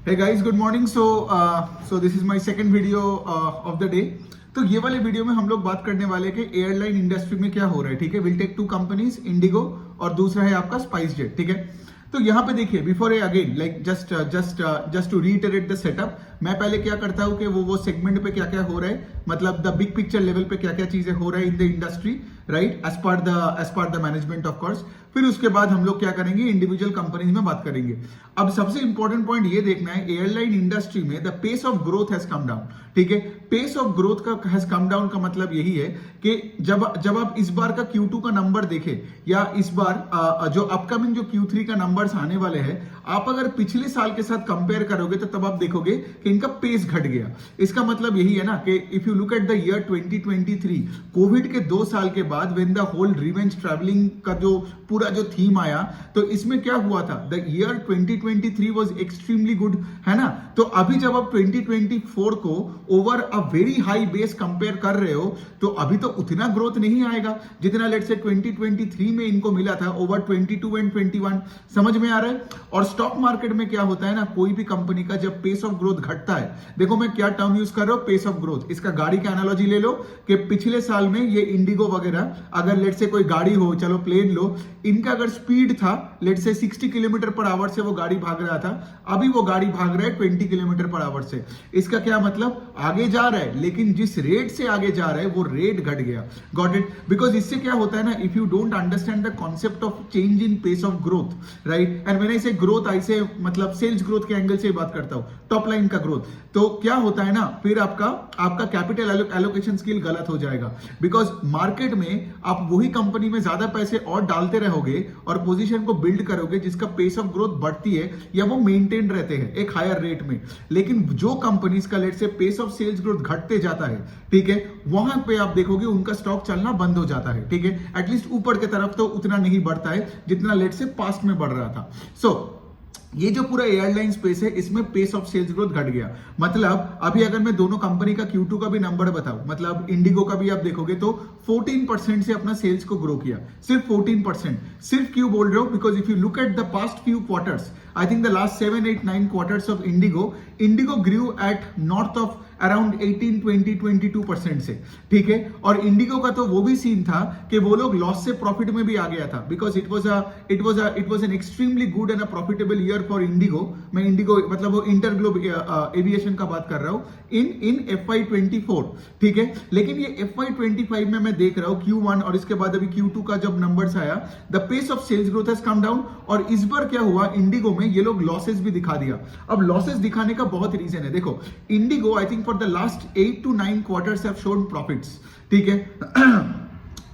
Hey guys, good morning. So this is my second video of the day. तो ये वाले video में हम लोग बात करने वाले हैं कि एयरलाइन इंडस्ट्री में क्या हो रहा है. ठीक है, will take two companies, IndiGo और दूसरा है आपका स्पाइस जेट. ठीक है, तो यहाँ पे देखिए, before a again like just to reiterate the setup, मैं पहले क्या करता हूँ कि वो सेगमेंट पे क्या क्या हो रहा है, मतलब द बिग पिक्चर लेवल पे क्या क्या चीजें हो रहा है in the industry, right, as per the management of course. फिर उसके बाद हम लोग क्या करेंगे, इंडिविजुअल कंपनीज में बात करेंगे. अब सबसे इंपॉर्टेंट पॉइंट ये देखना है, एयरलाइन इंडस्ट्री में the pace of growth has come down. ठीक है, पेस ऑफ ग्रोथ का हैज कम डाउन का मतलब यही है कि जब आप इस बार का Q2 का नंबर देखें या इस बार जो अपकमिंग जो Q3 का नंबर्स आने वाले हैं, आप अगर पिछले साल के साथ कंपेयर करोगे तो तब आप देखोगे कि इनका पेस घट गया. इसका मतलब यही है ना कि if you look at the year 2023, Covid के 2 साल के बाद when the whole revenge travelling का जो पूरा जो थीम आया, तो इसमें क्या हुआ था, the year 2023 was extremely good, है ना. तो अभी जब आप 2024 को over a very high base compare कर रहे हो, तो अभी तो उतना ग्रोथ नहीं आएगा जितना लेट्स से 2023 में इनको मिला था ओवर 22 एंड 21. समझ में आ रहा है. और स्टॉक मार्केट में क्या होता है ना, कोई भी कंपनी का जब पेस ऑफ ग्रोथ घटता है, देखो मैं क्या टर्म यूज कर रहा हूं, पेस ऑफ ग्रोथ. इसका गाड़ी का एनालॉजी ले लो कि पिछले साल में ये इंडिगो वगैरह, अगर लेट्स से कोई गाड़ी हो, चलो प्लेन लो, इनका अगर स्पीड था let's say 60 kilometre per hour से वो गाड़ी भाग रहा था, अभी वो गाड़ी भाग रहा है 20 किलोमीटर पर आवर से. इसका क्या मतलब, आगे जा रहा है लेकिन जिस रेट से आगे जा रहा है वो रेट घट गया. Got it. बिकॉज इससे क्या होता है ना, if you don't understand the concept of change in pace of growth, right, and when I say growth, ऐसे मतलब सेल्स ग्रोथ के एंगल से बात करता हूं, टॉप लाइन का ग्रोथ, तो क्या होता है ना, फिर आपका कैपिटल एलोकेशन स्किल गलत हो जाएगा. बिकॉज मार्केट में आप वही कंपनी में ज्यादा पैसे और डालते रहोगे और पोजीशन को बिल्ड करोगे जिसका पेस ऑफ ग्रोथ बढ़ती है या वो मेंटेन रहते हैं एक हायर रेट में. लेकिन जो कंपनीज का लेट से पेस ऑफ सेल्स ग्रोथ घटते जाता है, ठीक है, वहां पे आप देखोगे उनका स्टॉक चलना बंद हो जाता है. ठीक है, एटलीस्ट ऊपर की तरफ तो उतना नहीं बढ़ता है जितना लेट से पास्ट में बढ़ रहा था. ये जो पूरा एयरलाइन स्पेस है, इसमें पेस ऑफ सेल्स ग्रोथ घट गया. मतलब अभी अगर मैं दोनों कंपनी का Q2 का भी नंबर बताऊं, मतलब इंडिगो का भी आप देखोगे तो 14% से अपना सेल्स को ग्रो किया, सिर्फ 14%. सिर्फ क्यों बोल रहे हो, because if you look at the past few quarters, I think the last 7, 8, 9 quarters of IndiGo grew at north of around 18, 20, 22% से. ठीक है, और इंडिगो का तो वो भी सीन था कि वो लोग लॉस से प्रॉफिट में भी आ गया था, because it was an extremely good and a profitable year for Indigo. मैं इंडिगो मतलब वो इंटरग्लोब एविएशन का बात कर रहा हूं इन FY24. ठीक है, लेकिन ये FY25 में मैं देख रहा हूं Q1 और इसके बाद अभी Q2 का जब नंबर्स आया, the pace of sales growth has come down. और इस बार क्या हुआ, इंडिगो में ये लोग लॉसेस भी दिखा दिया. अब लॉसेस दिखाने का बहुत रीजन है. देखो, Indigo I think for the last 8 to 9 quarters have shown profits. ठीक है,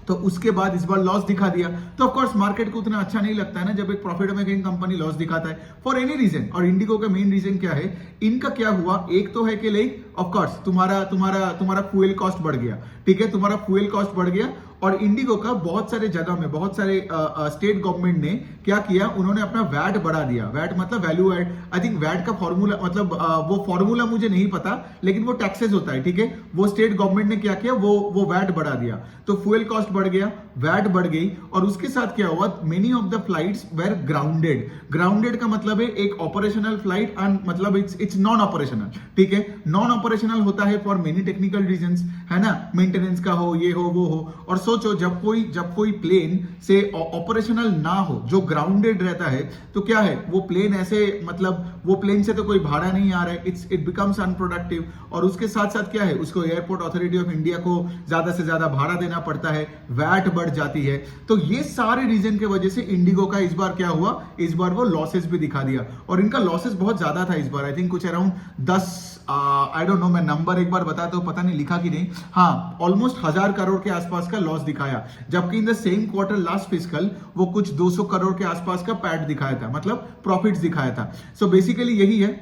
तो उसके बाद इस बार लॉस दिखा दिया, तो ऑफ कोर्स मार्केट को उतना अच्छा नहीं लगता है ना जब एक प्रॉफिट में कहीं कंपनी लॉस दिखाता है फॉर एनी रीजन. और इंडिगो का मेन रीजन क्या है, इनका क्या हुआ, एक तो है कि लाइक ऑफ कोर्स तुम्हारा फ्यूल कॉस्ट बढ़ गया. ठीक है, तुम्हारा फ्यूल कॉस्ट बढ़ गया. और इंडिगो का बहुत सारे जगह में, बहुत सारे स्टेट गवर्नमेंट ने क्या किया, उन्होंने अपना वैट बढ़ा दिया. वैट मतलब value add. I think VAT का फॉर्मूला मतलब वो फॉर्मूला मुझे नहीं पता, लेकिन वो टैक्सेस होता है. ठीक है, वो स्टेट गवर्नमेंट ने क्या किया, वो वैट बढ़ा दिया, तो फ्यूल कॉस्ट बढ़ गया, वैट बढ़ गई. और उसके साथ क्या हुआ, many of the flights were grounded. Grounded का मतलब है एक ऑपरेशनल फ्लाइट एंड मतलब इट्स नॉन ऑपरेशनल. ठीक है, नॉन ऑपरेशनल होता है फॉर मेनी टेक्निकल रीजंस, है ना, मेंटेनेंस का हो, ये हो, वो हो. और सोचो जब कोई प्लेन से ऑपरेशनल ना हो, जो ग्राउंडेड रहता है, तो क्या है, वो प्लेन ऐसे मतलब वो प्लेन से तो कोई भाड़ा नहीं आ रहा है, इट बिकम्स अनप्रोडक्टिव. और उसके साथ साथ क्या है, उसको एयरपोर्ट अथॉरिटी ऑफ इंडिया को ज्यादा से ज्यादा भाड़ा देना पड़ता है, वैट बढ़ जाती है. तो ये सारे रीजन के वजह से इंडिगो का इस बार क्या हुआ, इस बार वो लॉसेस भी दिखा दिया. और इनका लॉसेस बहुत ज्यादा था इस बार, आई थिंक कुछ अराउंड 10, आई डोंट नो, मैं नंबर एक बार बताता हूं, पता नहीं लिखा कि नहीं, हाँ, ऑलमोस्ट 1000 करोड़ के आसपास का लॉस दिखाया. जबकि in the same quarter last fiscal वो कुछ 200 करोड़ के आसपास का पैट दिखाया था, मतलब प्रॉफिट्स दिखाया था. सो बेसिकली यही है,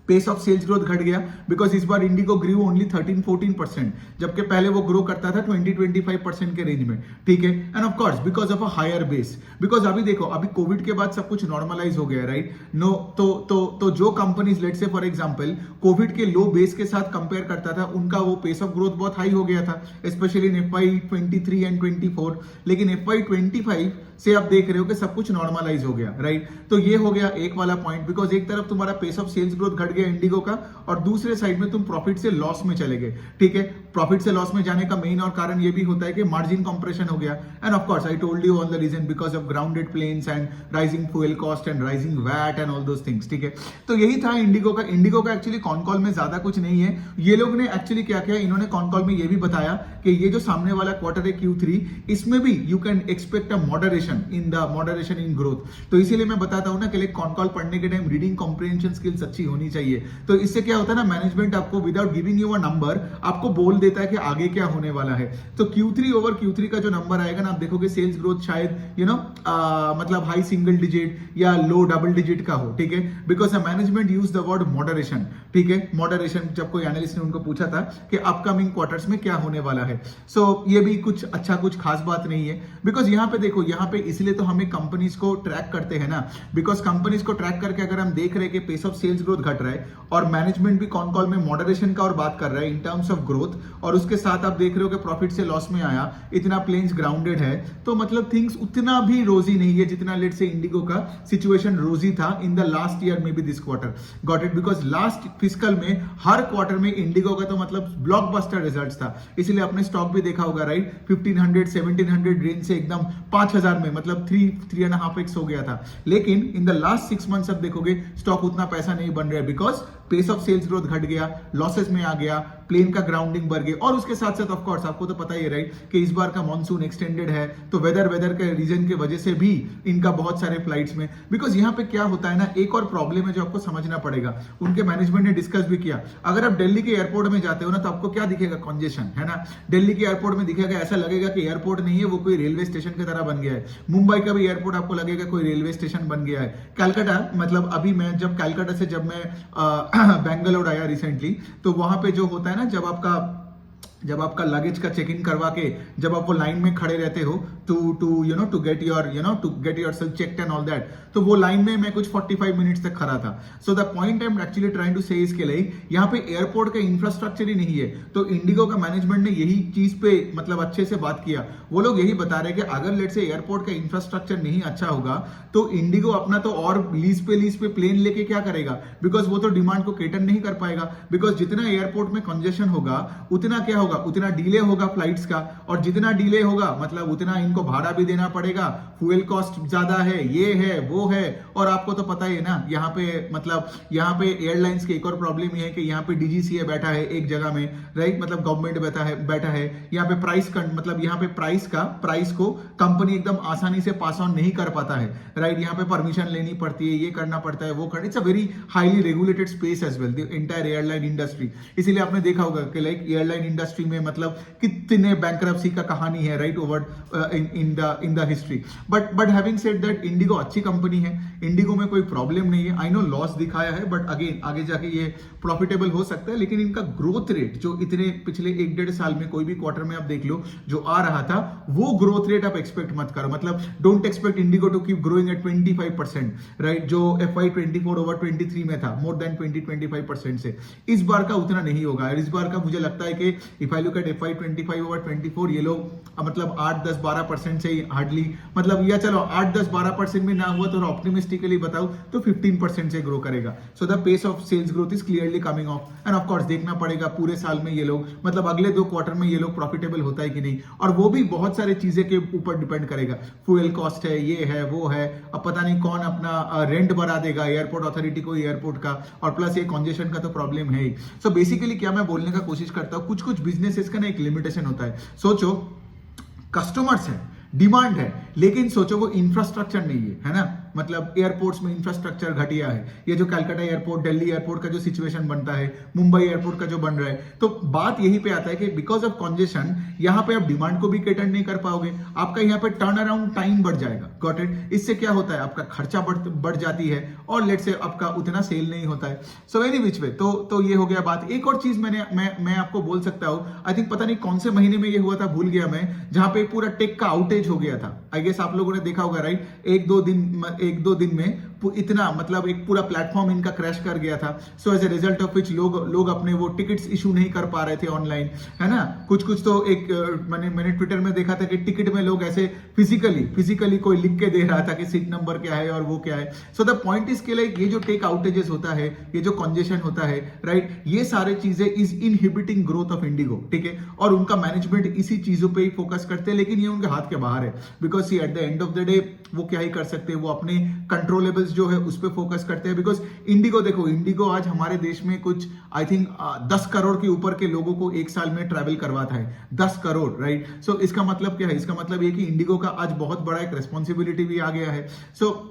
पेस ऑफ सेल्स ग्रोथ घट गया बिकॉज इस बार इंडिगो ग्रू ओनली 13-14%, जबकि पहले वो ग्रो करता था 20-25% के रेंज में. ठीक है, and of course because of a higher base. Because अभी देखो, अभी कोविड के बाद सब कुछ नॉर्मलाइज हो गया, राइट. नो तो जो companies let's say for example Covid के लो बेस के साथ कंपेयर करता था, उनका वो पेस ऑफ ग्रोथ बहुत हाई हो गया था, स्पेशली इन FY23 एंड 24. लेकिन FY25 से आप देख रहे हो कि सब कुछ नॉर्मलाइज हो गया, राइट। तो ये हो गया एक वाला पॉइंट, बिकॉज एक तरफ तुम्हारा पेस ऑफ सेल्स ग्रोथ घट गया इंडिगो का, और दूसरे साइड में तुम प्रॉफिट से लॉस में चले गए, ठीक है। प्रॉफिट से लॉस में जाने का मेन और कारण ये भी होता है कि मार्जिन कंप्रेशन हो गया, and of course I told you all the reason because of grounded planes and rising fuel cost and rising VAT and all those things, ठीक है। तो यही था इंडिगो का। इंडिगो का एक्चुअली कॉन कॉल में ज्यादा कुछ नहीं है। ये लोग ने एक्चुअली क्या किया, इन्होंने कॉन कॉल में ये भी बताया कि ये जो सामने वाला क्वार्टर है Q3, इसमें भी you can expect a moderation in growth. तो इसीलिए मैं बताता हूं ना कि कॉन कॉल पढ़ने के टाइम रीडिंग कॉम्प्रिहेंशन स्किल्स अच्छी होनी चाहिए। तो इससे क्या होता है ना, मैनेजमेंट आपको without giving you a number आपको बोल देता है कि आगे क्या होने वाला है। तो Q3 ओवर Q3 का जो नंबर आएगा ना, आप देखोगे सेल्स ग्रोथ शायद मतलब हाई सिंगल डिजिट या लो डबल डिजिट का हो, ठीक है। Because management use the word moderation, ठीक है। मॉडरेशन जब कोई एनालिस्ट ने उनको पूछा था कि अपकमिंग क्वार्टर्स में क्या होने वाला है। सो ये भी कुछ अच्छा कुछ खास बात नहीं है, बिकॉज यहाँ पे देखो, यहाँ पे इसलिए तो हमें कंपनीज को ट्रैक करते हैं ना, बिकॉज कंपनीज को ट्रैक करके अगर हम देख रहे हैं कि पेस ऑफ सेल्स ग्रोथ घट रहा है और मैनेजमेंट भी कॉन कॉल में मॉडरेशन का और बात कर रहा है इन टर्म्स ऑफ ग्रोथ, और उसके साथ आप देख रहे हो कि प्रॉफिट से लॉस में आया, इतना प्लेन्स ग्राउंडेड है, तो मतलब थिंग्स उतना भी रोजी नहीं है जितना लेट से इंडिगो का सिचुएशन रोजी था इन द लास्ट ईयर में भी this quarter. Got it? Because last fiscal में हर क्वार्टर में इंडिगो का तो मतलब ब्लॉकबस्टर रिजल्ट्स था, इसलिए आपने स्टॉक भी देखा होगा, राइट। 1500 1700 रेंज से एकदम 5000 में मतलब 3.5x हो गया था। लेकिन इन द लास्ट 6 मंथ्स अब देखोगे स्टॉक उतना पैसा नहीं बन रहा है, because pace of sales growth घट गया, लॉसेस में आ गया, प्लेन का ग्राउंडिंग बढ़ गई, और उसके साथ साथ ऑफ कोर्स आपको तो पता ही है, राइट, कि इस बार का मॉनसून एक्सटेंडेड है, तो वेदर के रीजन के वजह से भी इनका बहुत सारे फ्लाइट्स में, बिकॉज यहाँ पे क्या होता है ना, एक और प्रॉब्लम है जो आपको समझना पड़ेगा, उनके मैनेजमेंट ने डिस्कस भी किया। अगर आप दिल्ली के एयरपोर्ट में जाते हो ना, तो आपको क्या दिखेगा, कॉन्जेशन है ना। दिल्ली के एयरपोर्ट में दिखेगा, ऐसा लगेगा कि एयरपोर्ट नहीं है, वो कोई रेलवे स्टेशन की तरह बन गया है। मुंबई का भी एयरपोर्ट आपको लगेगा कोई रेलवे स्टेशन बन गया है। कलकत्ता, मतलब अभी मैं जब कलकत्ता से जब मैं बेंगलोर आया रिसेंटली, तो वहां पे जो होता है ना, जब आपका लगेज का चेक इन करवा के जब आप वो लाइन में खड़े रहते हो to get yourself checked and all that, तो वो लाइन में मैं कुछ 45 मिनट्स तक खड़ा था। So the point I am actually trying to say इसके लिए, यहाँ पे एयरपोर्ट का इंफ्रास्ट्रक्चर ही नहीं है। तो इंडिगो का मैनेजमेंट ने यही चीज पे मतलब अच्छे से बात किया। वो लोग यही बता रहे कि अगर लेट से एयरपोर्ट का इंफ्रास्ट्रक्चर नहीं अच्छा होगा, तो इंडिगो अपना तो और लीज पे प्लेन लेके क्या करेगा, बिकॉज वो तो डिमांड को केटर नहीं कर पाएगा। बिकॉज जितना एयरपोर्ट में कंजेशन होगा, उतना क्या होगा, उतना डिले होगा फ्लाइट्स का, और जितना डिले होगा मतलब उतना इनको भाड़ा भी देना पड़ेगा, फ्यूल कॉस्ट ज्यादा है, ये है वो है। और आपको तो पता ही है ना, यहाँ पे एयरलाइंस की एक और प्रॉब्लम ये है कि यहाँ पे डीजीसीए बैठा है एक जगह में, राइट, मतलब गवर्नमेंट बैठा है यहाँ पे प्राइस को कंपनी एकदम आसानी से पास ऑन नहीं कर पाता है, राइट। यहाँ पे परमिशन लेनी पड़ती है, ये करना पड़ता है, वो करना, it's a very highly regulated space as well, the entire airline industry. इसीलिए आपने देखा होगा कि लाइक एयरलाइन इंडस्ट्री में मतलब कितने बैंकरप्सी का कहानी है, right, over in the history. But having said that, Indigo अच्छी कंपनी है, इंडिगो में कोई प्रॉब्लम नहीं है। आई नो लॉस दिखाया है, बट अगेन आगे जाके ये प्रॉफिटेबल हो सकता है। लेकिन इनका ग्रोथ रेट जो इतने पिछले 1-1.5 साल में कोई भी क्वार्टर में आप देख लो जो आ रहा था, वो ग्रोथ रेट आप एक्सपेक्ट मत करो। मतलब don't expect IndiGo to keep growing at 25%, right, जो FY24 ओवर 23 में था, मोर देन 20-25% से। इस बार का उतना नहीं होगा। इस बार का मुझे लगता है कि if I look at FY25 over 24, ये लोग मतलब 8-10-12% से हार्डली, मतलब या चलो 8-10-12% में ना हुआ तो ऑप्टिमिस्टिकली बताऊं तो 15% से ग्रो करेगा। So the pace of sales growth is clearly coming off, and of course देखना पड़ेगा पूरे साल में ये लोग, मतलब अगले 2 क्वार्टर में ये लोग प्रॉफिटेबल होता है कि नहीं, और वो भी बहुत सारी चीजें के ऊपर डिपेंड करेगा। फ्यूल कॉस्ट है, ये है वो है, अब पता नहीं कौन अपना रेंट बढ़ा देगा, एयरपोर्ट अथॉरिटी को एयरपोर्ट का, और प्लस ये कंजेशन का तो प्रॉब्लम है ही। सो बेसिकली क्या मैं बोलने का कोशिश करता हूं, कुछ बिजनेसेस का ना एक लिमिटेशन होता है। सोचो कस्टमर्स है, डिमांड है, लेकिन सोचो वो इंफ्रास्ट्रक्चर नहीं है ना। मतलब एयरपोर्ट्स में इंफ्रास्ट्रक्चर घटिया है। ये जो कलकत्ता एयरपोर्ट, दिल्ली एयरपोर्ट का जो सिचुएशन बनता है, मुंबई एयरपोर्ट का जो बन रहा है, तो बात यही पे आता है कि बिकॉज ऑफ कंजेशन यहाँ पे आप डिमांड को भी कैटर नहीं कर पाओगे, आपका यहाँ पे टर्न अराउंड टाइम बढ़ जाएगा। Got it? इससे क्या होता है, आपका खर्चा बढ़ जाती है, और लेट से आपका उतना सेल नहीं होता है। सो एनी विच वे, तो ये हो गया बात। एक और चीज मैं आपको बोल सकता हूँ, आई थिंक पता नहीं कौन से महीने में ये हुआ था, भूल गया मैं, जहां पे पूरा टेक का आउटेज हो गया था। आई गेस आप लोगों ने देखा होगा, राइट, 1-2 दिन एक दो दिन में इतना मतलब एक पूरा प्लेटफॉर्म इनका क्रैश कर गया था। So as a result of which लोग अपने वो टिकट्स इशू नहीं कर पा रहे थे ऑनलाइन, है ना। कुछ तो एक मैंने ट्विटर में देखा था कि टिकट में लोग ऐसे फिजिकली कोई लिख के दे रहा था कि सीट नंबर क्या है और वो क्या है। सो द पॉइंट इज के लाइक ये जो टेक आउटेजेस होता है, ये जो कंजेशन होता है, राइट, ये सारे चीजें is inhibiting growth of Indigo, ठीक है। और उनका मैनेजमेंट इसी चीजों पे ही फोकस करते हैं, लेकिन ये उनके हाथ के बाहर है। Because see at the end of the day वो क्या ही कर सकते हैं, वो अपने कंट्रोलेबल्स जो है उस पर फोकस करते हैं। बिकॉज इंडिगो देखो, इंडिगो आज हमारे देश में कुछ आई थिंक 10 करोड़ के ऊपर के लोगों को एक साल में ट्रैवल करवाता है, 10 करोड़, राइट। सो इसका मतलब क्या है, इसका मतलब ये कि इंडिगो का आज बहुत बड़ा एक रेस्पॉन्सिबिलिटी भी आ गया है। सो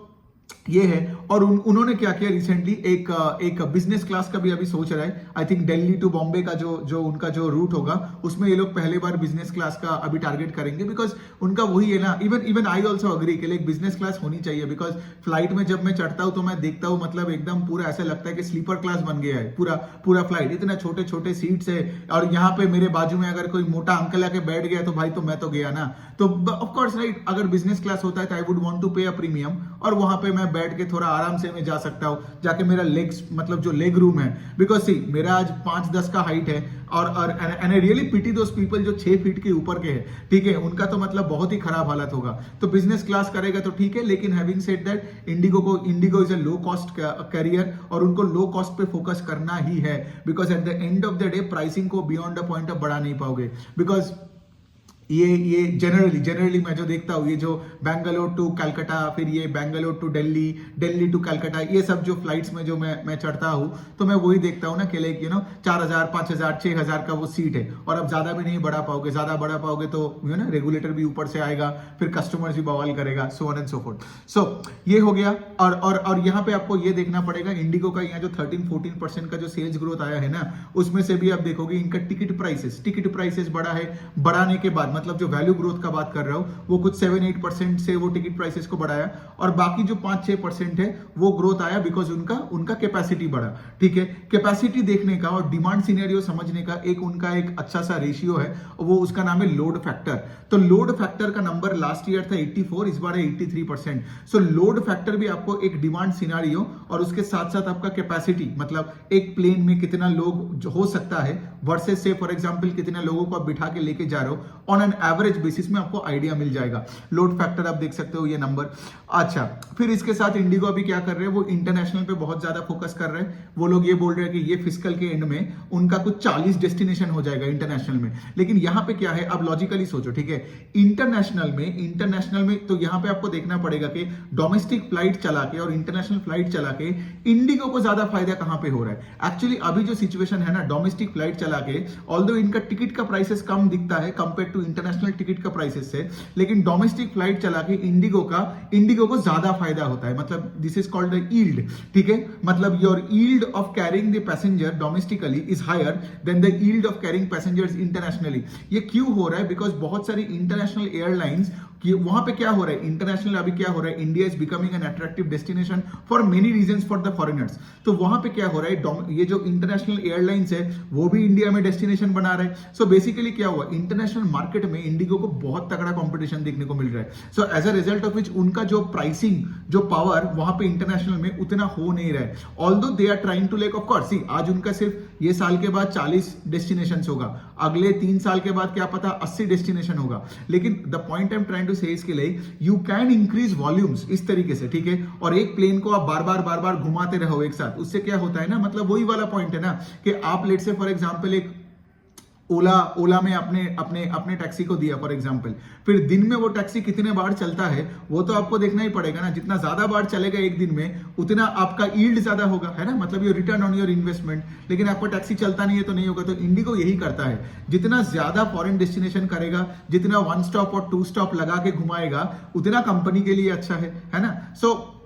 ये है। और उन्होंने क्या किया रिसेंटली, एक बिजनेस क्लास का भी अभी सोच रहा है। I think Delhi to Bombay का जो उनका जो रूट होगा उसमें ये लोग पहले बार बिजनेस क्लास का अभी टारगेट करेंगे। बिकॉज उनका वही है ना, इवन आई ऑल्सो अग्री के लिए बिजनेस क्लास होनी चाहिए। बिकॉज फ्लाइट में जब मैं चढ़ता हूं तो मैं देखता हूं मतलब एकदम पूरा ऐसा लगता है कि स्लीपर क्लास बन गया है पूरा फ्लाइट, इतना छोटे छोटे सीट्स है। और यहाँ पे मेरे बाजू में अगर कोई मोटा अंकल आके बैठ गया तो भाई तो मैं तो गया ना। तो ऑफकोर्स राइट, अगर बिजनेस क्लास होता है तो आई वुड वांट टू पे अ प्रीमियम, और वहां पे मैं बैठ के थोड़ा आराम से मैं जा सकता हूं, जाके मेरा लेग्स मतलब जो लेग रूम है। बिकॉज सी मेरा आज 5'10" का हाइट है, और and I really pity those people जो 6 फीट के ऊपर के हैं, ठीक है, उनका तो मतलब बहुत ही खराब हालत होगा। तो बिजनेस क्लास करेगा तो ठीक है, लेकिन having said that IndiGo is a low cost carrier, और उनको लो कॉस्ट पे फोकस करना ही है। Because at the end of the day pricing को बियॉन्ड अ पॉइंट ऑफ बढ़ा नहीं पाओगे। बिकॉज ये जनरली मैं जो देखता हूँ, ये जो बैंगलोर टू कलकत्ता, फिर ये बैंगलोर टू दिल्ली टू कलकत्ता, ये सब जो फ्लाइट्स में जो मैं चढ़ता हूँ, तो मैं वही देखता हूँ ना कि लाइक 4000 5000 6000 का वो सीट है, और अब ज्यादा भी नहीं बढ़ा पाओगे। ज्यादा बढ़ा पाओगे तो रेगुलेटर भी ऊपर से आएगा, फिर कस्टमर्स भी बवाल करेगा, so on and so forth. So ये हो गया। और यहाँ पे आपको ये देखना पड़ेगा, इंडिगो का यहाँ जो 13-14% का जो सेल्स ग्रोथ आया है ना, उसमें से भी आप देखोगे इनका टिकट प्राइसेस बढ़ा है। बढ़ाने के बाद मतलब जो वैल्यू ग्रोथ का बात कर रहा हूं, वो कुछ 7-8% से वो टिकट प्राइसेस को बढ़ाया, और बाकी जो 5-6% है वो ग्रोथ आया बिकॉज उनका कैपेसिटी बढ़ा, ठीक है। कैपेसिटी देखने का और डिमांड सिनेरियो समझने का उनका एक अच्छा सा रेशियो है, वो उसका नाम है लोड फैक्टर। तो लोड फैक्टर का नंबर लास्ट ईयर था 84, इस बार है 83%। सो लोड फैक्टर भी आपको एक डिमांड सिनेरियो और उसके साथ साथ आपका कैपेसिटी, मतलब एक प्लेन में कितना लोग जो हो सकता है वर्सेस से फॉर एग्जांपल कितने लोगों को आप बिठा के लेके जा रहे हो, ऑन एन एवरेज बेसिस में आपको आइडिया मिल जाएगा। लोड फैक्टर आप देख सकते हो ये नंबर। अच्छा, फिर इसके साथ इंडिगो अभी क्या कर रहे हैं, वो इंटरनेशनल पे बहुत ज्यादा फोकस कर रहे हैं। वो लोग ये बोल रहे हैं कि ये फिस्कल के एंड में उनका कुछ 40 डेस्टिनेशन हो जाएगा इंटरनेशनल में। लेकिन यहाँ पे क्या है, अब लॉजिकली सोचो, ठीक है, इंटरनेशनल में तो यहाँ पे आपको देखना पड़ेगा कि डोमेस्टिक फ्लाइट चला के और इंटरनेशनल फ्लाइट चला के इंडिगो को ज्यादा फायदा कहां पे हो रहा है। एक्चुअली अभी जो सिचुएशन है ना, डोमेस्टिक फ्लाइट चला के ऑल्दो इनका टिकट का प्राइसेस कम दिखता है कंपेयर टू इंटरनेशनल टिकट का प्राइसेस से, लेकिन डोमेस्टिक फ्लाइट चला के इंडिगो को ज्यादा फायदा होता है। मतलब this is called the yield, ठीक है। मतलब your yield of carrying the passenger domestically is higher than the yield of carrying passengers internationally. ये क्यों हो रहा है, बिकॉज बहुत सारी इंटरनेशनल एयरलाइंस कि वहां पे क्या हो रहा है, इंटरनेशनल अभी क्या हो रहा है, India is becoming an attractive destination for many reasons for the foreigners. तो वहां पे क्या हो रहा है, ये जो इंटरनेशनल एयरलाइंस है वो भी इंडिया में डेस्टिनेशन बना रहे हैं। सो बेसिकली क्या हुआ, इंटरनेशनल मार्केट में इंडिगो को बहुत तगड़ा कंपटीशन देखने को मिल रहा है। So as a result of which उनका जो प्राइसिंग जो पावर वहां पे इंटरनेशनल में उतना हो नहीं रहा है। Although they are trying to lack of course, see आज उनका सिर्फ ये साल के बाद 40 डेस्टिनेशन होगा, अगले 3 साल के बाद क्या पता 80 डेस्टिनेशन होगा। लेकिन the point I am trying to say इसके लिए यू कैन इंक्रीज वॉल्यूम्स इस तरीके से, ठीक है। और एक प्लेन को आप बार बार घुमाते रहो एक साथ, उससे क्या होता है ना, मतलब वही वाला पॉइंट है ना कि आप लेट से फॉर एग्जांपल एक ओला में अपने टैक्सी को दिया फॉर एग्जांपल, फिर दिन में वो टैक्सी कितने बार चलता है वो तो आपको देखना ही पड़ेगा ना। जितना ज्यादा बार चलेगा एक दिन में उतना आपका यील्ड ज्यादा होगा, है ना, मतलब ये रिटर्न ऑन योर इन्वेस्टमेंट। लेकिन आपका टैक्सी चलता नहीं है तो नहीं होगा। तो इंडिगो यही करता है, जितना ज्यादा फॉरेन डेस्टिनेशन करेगा, जितना 1 स्टॉप और 2 स्टॉप लगा के घुमाएगा, उतना कंपनी के लिए अच्छा है ना। सो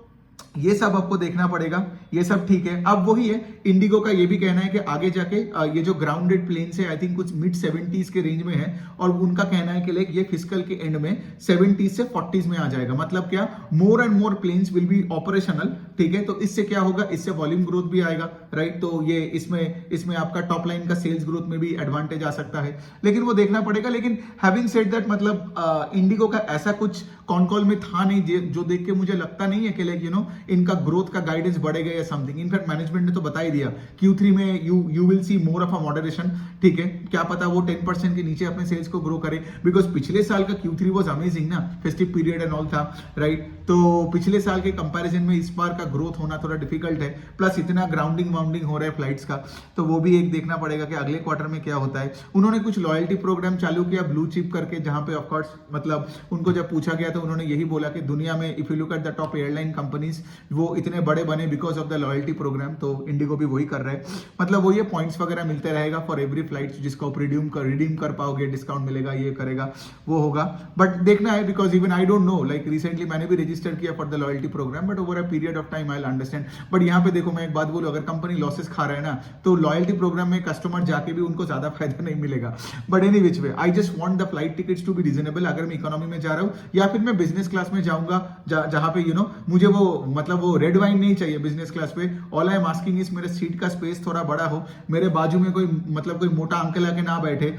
ये सब आपको देखना पड़ेगा, ये सब ठीक है। अब वही है, इंडिगो का ये भी कहना है कि आगे जाके ये जो ग्राउंडेड प्लेन से आई थिंक कुछ मिड 70s के रेंज में है, और उनका कहना है कि लाइक ये फिस्कल के एंड में 70s से 40s में आ जाएगा। मतलब क्या, more and more planes will be operational ठीक है। तो इससे क्या होगा, इससे वॉल्यूम ग्रोथ भी आएगा, राइट। तो ये इसमें आपका टॉप लाइन का सेल्स ग्रोथ में भी एडवांटेज आ सकता है, लेकिन वो देखना पड़ेगा। लेकिन हैविंग सेड दैट, मतलब इंडिगो का ऐसा कुछ कॉन कॉल में था नहीं जो देख के मुझे लगता नहीं है कि लाइक इनका ग्रोथ का गाइडेंस बढ़ेगा या समथिंग। इनफैक्ट मैनेजमेंट ने तो बता ही दिया Q3 में you will see more of a moderation, ठीक है। क्या पता वो 10% के नीचे अपने सेल्स को ग्रो करे, बिकॉज पिछले साल का Q3 वाज अमेजिंग ना, फेस्टिव पीरियड एंड ऑल था, राइट। तो पिछले साल के कंपैरिजन में इस बार का ग्रोथ होना थोड़ा डिफिकल्ट है, प्लस इतना ग्राउंडिंग वाउंडिंग हो रहा है फ्लाइट्स का, तो वो भी एक देखना पड़ेगा कि अगले क्वार्टर में क्या होता है। उन्होंने कुछ लॉयल्टी प्रोग्राम चालू किया ब्लू चिप करके, जहां पे ऑफकोर्स मतलब उनको जब पूछा गया तो उन्होंने यही बोला कि दुनिया में if you look at the top airline companies, वो इतने बड़े बने because of the loyalty programme. तो इंडिगो भी वही कर रहा है, मतलब वो ये पॉइंट्स वगैरह मिलते रहेगा फॉर एवरी फ्लाइट, जिसको आप रिडीम कर पाओगे, डिस्काउंट मिलेगा, ये करेगा वो होगा। बट देखना है, because even I don't know, like recently मैंने भी रजिस्टर किया for the loyalty programme, but over a period of time I will understand. But यहाँ पे देखो, मैं एक बात बोलूं, अगर कंपनी लॉसेस खा रहा है ना, तो लॉयल्टी प्रोग्राम में कस्टमर जाके भी उनको ज्यादा फायदा नहीं मिलेगा। But any which way, I just want the flight tickets to be reasonable. अगर मैं इकोनॉमी में जा रहा हूँ या फिर मैं बिजनेस क्लास में जाऊंगा, जहां पे मुझे वो मतलब वो रेड वाइन नहीं चाहिए बिजनेस क्लास पे। All I am asking is मेरे सीट का स्पेस थोड़ा बड़ा हो, मेरे बाजू में कोई मतलब कोई मोटा अंकल आके ना बैठे,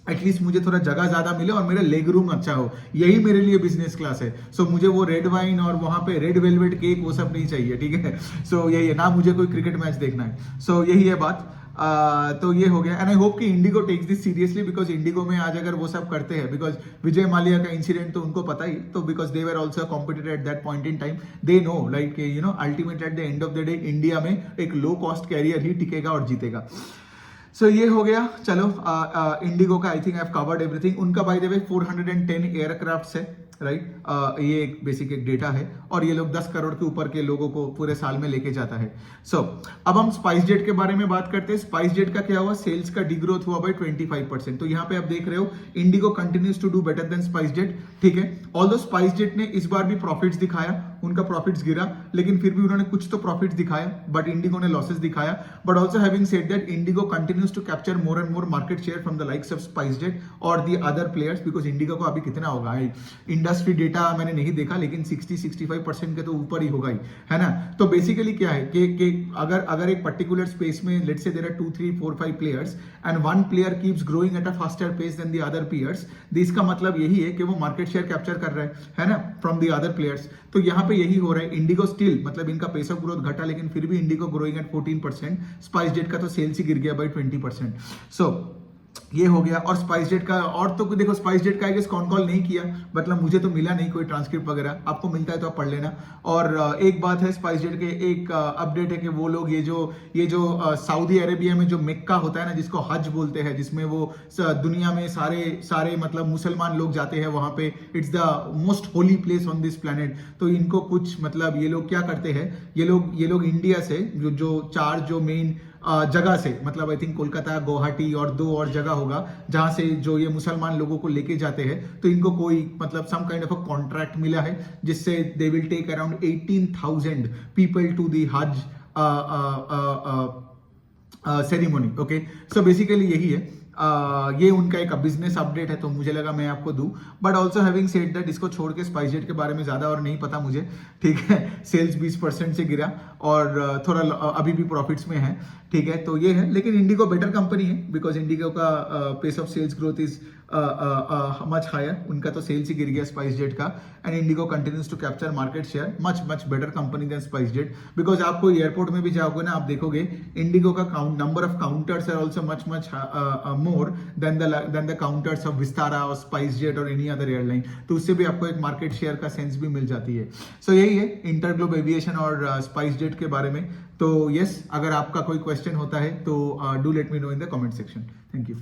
एटलीस्ट मुझे थोड़ा जगह ज्यादा मिले और मेरा लेग रूम अच्छा हो, यही मेरे लिए बिजनेस क्लास है। सो मुझे वो रेड वाइन और वहां पे रेड वेलवेट केक वो सब नहीं चाहिए, ठीक है। सो यही है ना, मुझे कोई क्रिकेट मैच देखना है। सो यही है बात। तो ये हो गया, एंड आई होप कि IndiGo takes this seriously, because IndiGo में आज अगर वो सब करते हैं, बिकॉज विजय माल्या का इंसिडेंट तो उनको पता ही, तो because they were also competitor at that point in time, they know like ultimate eight the end of the day India में एक लो कॉस्ट कैरियर ही टिकेगा और जीतेगा। सो ये हो गया। चलो इंडिगो का I think I have covered everything. उनका बाय द वे 410 एयरक्राफ्ट्स है, राइट। ये एक बेसिक एक डेटा है, और ये लोग 10 करोड़ के ऊपर के लोगों को पूरे साल में लेके जाता है। सो अब हम स्पाइस जेट के बारे में बात करते हैं। स्पाइस जेट का क्या हुआ, सेल्स का डिग्रोथ हुआ बाय 25%। तो यहाँ पे आप देख रहे हो IndiGo continues to do better than SpiceJet, ठीक है। ऑल्दो स्पाइस जेट ने इस बार भी प्रॉफिट्स दिखाया, उनका प्रॉफिट्स गिरा, लेकिन फिर भी उन्होंने कुछ तो प्रॉफिट्स दिखाया, बट इंडिगो ने लॉसेस दिखाया। But also having said that IndiGo continues to capture more and more market share from the likes of SpiceJet और the other players, because IndiGo को अभी कितना होगा, इंडस्ट्री डेटा मैंने नहीं देखा, लेकिन 60-65% के तो ऊपर ही होगा ही, है ना। तो बेसिकली क्या है कि अगर एक पर्टिकुलर स्पेस में let's say there are 2, 3, 4, 5 players and one player keeps growing at a faster pace than the other players, इसका मतलब यही है कि वो मार्केट शेयर कैप्चर कर रहा है ना, फ्रॉम द अदर प्लेयर्स। तो यहाँ पे यही हो रहा है। इंडिगो स्टिल मतलब इनका पेस ऑफ ग्रोथ घटा, लेकिन फिर भी Indigo growing at 14%, spice jet का तो सेल्स ही गिर गया बाय 20%। सो ये हो गया। और स्पाइस जेट का, और तो देखो स्पाइस जेट का आई गेस कॉन कॉल नहीं किया, मतलब मुझे तो मिला नहीं कोई ट्रांसक्रिप्ट वगैरह, आपको मिलता है तो आप पढ़ लेना। और एक बात है स्पाइस जेट के, एक अपडेट है कि वो लोग ये जो सऊदी अरेबिया में जो मेक्का होता है ना, जिसको हज बोलते हैं, जिसमें वो दुनिया में सारे मतलब मुसलमान लोग जाते हैं वहां पे, it's the most holy place on this planet. तो इनको कुछ मतलब ये लोग क्या करते हैं, ये लोग इंडिया से जो चार जो मेन जगह से, मतलब आई थिंक कोलकाता, गुवाहाटी और 2 और जगह होगा, जहां से जो ये मुसलमान लोगों को लेके जाते हैं, तो इनको कोई मतलब some kind of a contract मिला है, जिससे they will take around 18,000 people to the Hajj ceremony. Okay, so basically यही है। ये उनका एक बिजनेस अपडेट है, तो मुझे लगा मैं आपको दूं। But also having said that, इसको छोड़ के स्पाइस जेट के बारे में ज्यादा और नहीं पता मुझे, ठीक है। सेल्स 20% से गिरा और थोड़ा अभी भी प्रॉफिट्स में है, ठीक है। तो ये है, लेकिन इंडिगो बेटर कंपनी है, बिकॉज इंडिगो का pace of sales growth is much higher. उनका तो सेल्स ही गिर गया स्पाइस जेट का, and IndiGo continues to capture market share, much better company than SpiceJet. Because आप कोई एयरपोर्ट में भी जाओगे ना, आप देखोगे इंडिगो का number of counters are also much more than the counters of Vistara or SpiceJet or any other airline, तो उससे भी आपको एक मार्केट शेयर का सेंस भी मिल जाती है। सो यही है इंटरग्लोब एविएशन और SpiceJet के बारे में। तो यस, अगर आपका कोई क्वेश्चन होता है तो do let me know in the comment section. Thank you.